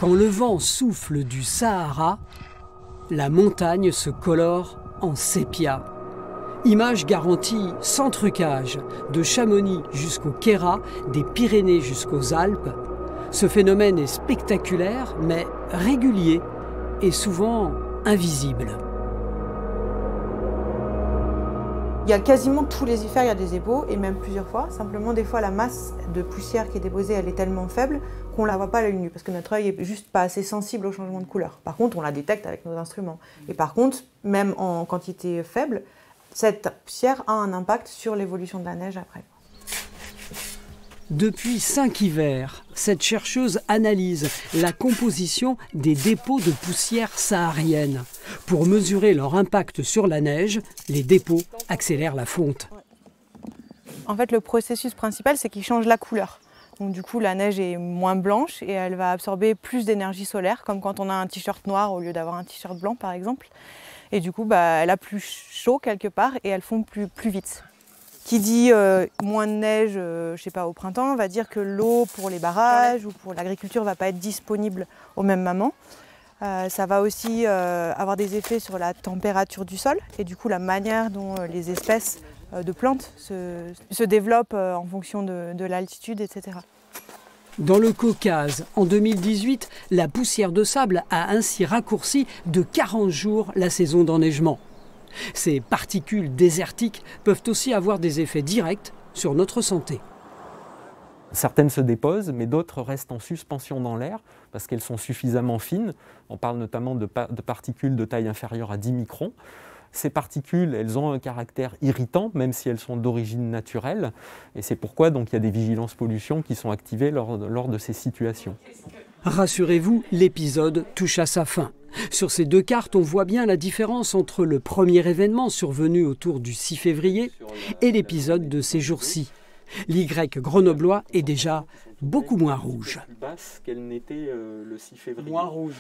Quand le vent souffle du Sahara, la montagne se colore en sépia. Image garantie sans trucage, de Chamonix jusqu'au Queyras, des Pyrénées jusqu'aux Alpes. Ce phénomène est spectaculaire, mais régulier et souvent invisible. Il y a quasiment tous les hivers, il y a des ébauches, et même plusieurs fois. Simplement, des fois, la masse de poussière qui est déposée, elle est tellement faible qu'on ne la voit pas à l'œil nu, parce que notre œil n'est juste pas assez sensible au changement de couleur. Par contre, on la détecte avec nos instruments. Et par contre, même en quantité faible, cette poussière a un impact sur l'évolution de la neige après. Depuis 5 hivers, cette chercheuse analyse la composition des dépôts de poussière saharienne. Pour mesurer leur impact sur la neige, les dépôts accélèrent la fonte. En fait, le processus principal, c'est qu'il change la couleur. Donc, du coup, la neige est moins blanche et elle va absorber plus d'énergie solaire, comme quand on a un t-shirt noir au lieu d'avoir un t-shirt blanc, par exemple. Et du coup, elle a plus chaud quelque part et elle fond plus vite. Qui dit moins de neige, je sais pas, au printemps, va dire que l'eau pour les barrages ou pour l'agriculture ne va pas être disponible au même moment. Ça va aussi avoir des effets sur la température du sol et du coup la manière dont les espèces de plantes se développent en fonction de l'altitude, etc. Dans le Caucase, en 2018, la poussière de sable a ainsi raccourci de 40 jours la saison d'enneigement. Ces particules désertiques peuvent aussi avoir des effets directs sur notre santé. Certaines se déposent, mais d'autres restent en suspension dans l'air parce qu'elles sont suffisamment fines. On parle notamment de particules de taille inférieure à 10 microns. Ces particules, elles ont un caractère irritant, même si elles sont d'origine naturelle. Et c'est pourquoi donc, il y a des vigilances pollution qui sont activées lors de ces situations. Rassurez-vous, l'épisode touche à sa fin. Sur ces 2 cartes, on voit bien la différence entre le premier événement survenu autour du 6 février et l'épisode de ces jours-ci. L'Y grenoblois est déjà beaucoup moins rouge. Plus basse qu'elle n'était le 6 février. Moins rouge.